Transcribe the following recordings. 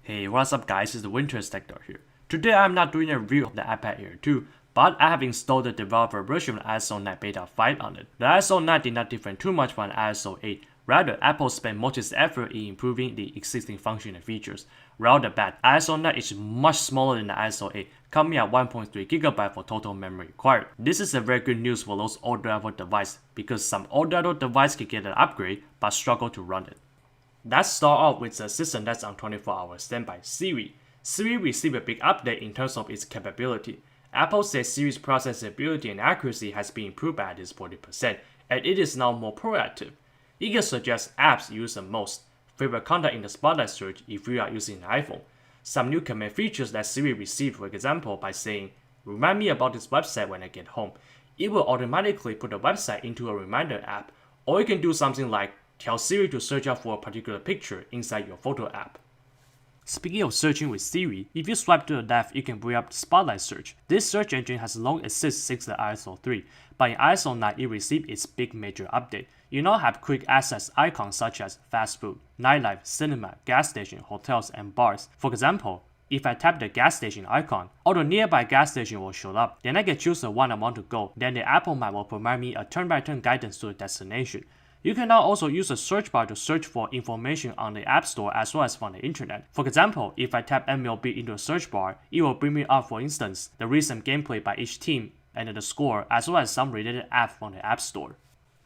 Hey, what's up guys, it's the Winter Sector here. Today I'm not doing a review of the iPad Air 2, but I have installed the developer version of ISO 9 Beta 5 on it. The ISO 9 did not differ too much from ISO 8, rather Apple spent most of its effort in improving the existing function and features. Right off the bat, ISO 9 is much smaller than the ISO 8, coming at 1.3GB for total memory required. This is a very good news for those older Apple devices because some older Apple devices can get an upgrade but struggle to run it. Let's start off with a system that's on 24-hour standby, Siri. Siri received a big update in terms of its capability. Apple says Siri's processability and accuracy has been improved by at least 40%, and it is now more proactive. It can suggest apps you use the most, favorite content in the spotlight search if you are using an iPhone. Some new command features that Siri received, for example, by saying, "Remind me about this website when I get home." It will automatically put the website into a reminder app, or you can do something like tell Siri to search out for a particular picture inside your photo app. Speaking of searching with Siri, if you swipe to the left, you can bring up the Spotlight search. This search engine has long existed since the ISO 3, but in ISO 9 it received its big major update. You now have quick access icons such as fast food, nightlife, cinema, gas station, hotels, and bars. For example, if I tap the gas station icon, all the nearby gas station will show up. Then I can choose the one I want to go. Then the Apple Map will provide me a turn-by-turn guidance to the destination. You can now also use the search bar to search for information on the App Store as well as from the internet. For example, if I tap MLB into the search bar, it will bring me up, for instance, the recent gameplay by each team and the score, as well as some related apps from the App Store.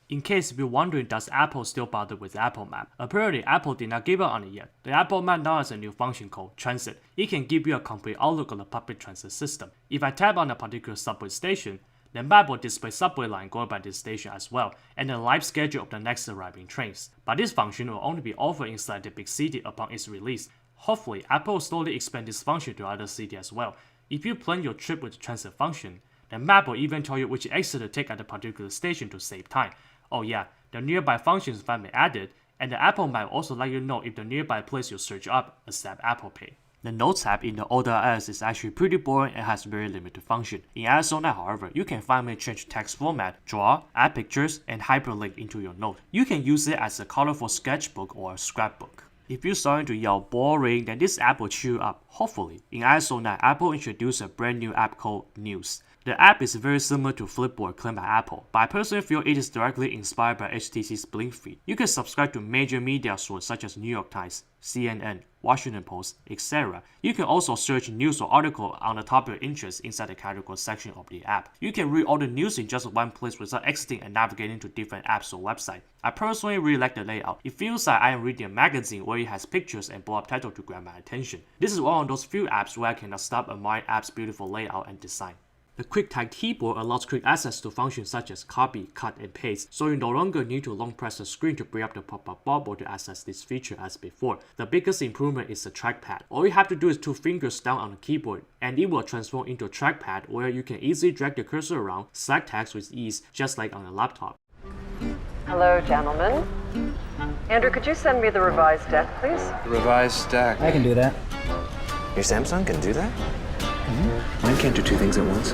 In case you're wondering, does Apple still bother with Apple Map? Apparently, Apple did not give up on it yet. The Apple Map now has a new function called Transit. It can give you a complete outlook on the public transit system. If I tap on a particular subway station, the map will display subway line going by this station as well, and the live schedule of the next arriving trains. But this function will only be offered inside the big city upon its release. Hopefully, Apple will slowly expand this function to other cities as well. If you plan your trip with the transit function, the map will even tell you which exit to take at a particular station to save time. Oh yeah, the nearby function is finally added, and the Apple Map will also let you know if the nearby place you search up accepts Apple Pay. The Notes app in the older iOS is actually pretty boring and has very limited function. In ISO 9, however, you can finally change text format, draw, add pictures, and hyperlink into your note. You can use it as a colorful sketchbook or a scrapbook. If you're starting to yell boring, then this app will cheer you up, hopefully. In ISO 9, Apple introduced a brand new app called News. The app is very similar to Flipboard claimed by Apple, but I personally feel it is directly inspired by HTC's Blink feed. You can subscribe to major media sources such as New York Times, CNN, Washington Post, etc. You can also search news or article on the topic of interest inside the category section of the app. You can read all the news in just one place without exiting and navigating to different apps or websites. I personally really like the layout. It feels like I am reading a magazine where it has pictures and blow-up title to grab my attention. This is one of those few apps where I cannot stop admiring app's beautiful layout and design. The QuickType keyboard allows quick access to functions such as copy, cut, and paste, so you no longer need to long press the screen to bring up the pop-up bubble to access this feature as before. The biggest improvement is the trackpad. All you have to do is 2 fingers down on the keyboard, and it will transform into a trackpad where you can easily drag the cursor around, select text with ease, just like on a laptop. Hello, gentlemen. Andrew, could you send me the revised deck, please? Revised stack. I can do that. Your Samsung can do that? Mine can't do 2 things at once.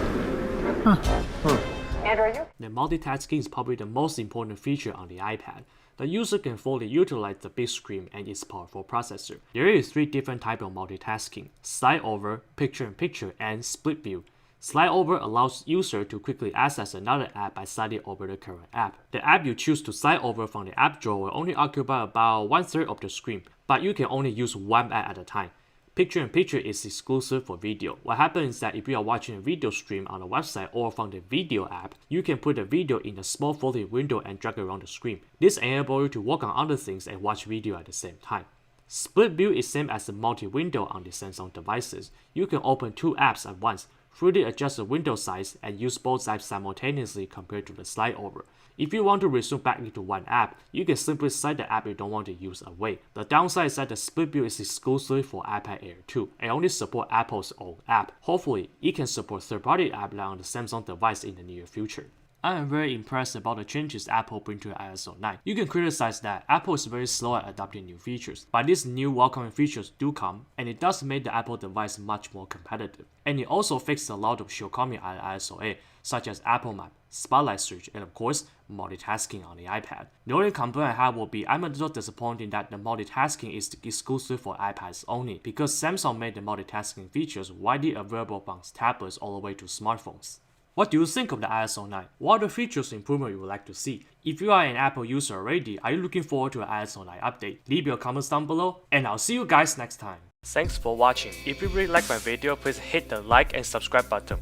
Andrew, are you? The multitasking is probably the most important feature on the iPad. The user can fully utilize the big screen and its powerful processor. There is 3 different types of multitasking: slide over, picture-in-picture, and split view. Slide over allows user to quickly access another app by sliding over the current app. The app you choose to slide over from the app drawer will only occupy about 1/3 of the screen, but you can only use one app at a time. Picture-in-picture is exclusive for video. What happens is that if you are watching a video stream on a website or from the video app, you can put the video in a small folded window and drag around the screen. This enables you to work on other things and watch video at the same time. Split view is same as the multi-window on the Samsung devices. You can open 2 apps at once, freely adjust the window size, and use both apps simultaneously compared to the slide over. If you want to resume back into one app, you can simply slide the app you don't want to use away. The downside is that the split view is exclusive for iPad Air 2 and only supports Apple's own app. Hopefully, it can support third-party apps like on the Samsung device in the near future. I am very impressed about the changes Apple bring to iOS 9. You can criticize that Apple is very slow at adopting new features, but these new welcoming features do come, and it does make the Apple device much more competitive. And it also fixed a lot of shortcomings on iOS 8, such as Apple Map, Spotlight Search, and of course, multitasking on the iPad. The only complaint I have will be I'm a little disappointed that the multitasking is exclusive for iPads only, because Samsung made the multitasking features widely available from tablets all the way to smartphones. What do you think of the iOS 9? What are the features improvement you would like to see? If you are an Apple user already, are you looking forward to an iOS 9 update? Leave your comments down below, and I'll see you guys next time. Thanks for watching. If you really like my video, please hit the like and subscribe button.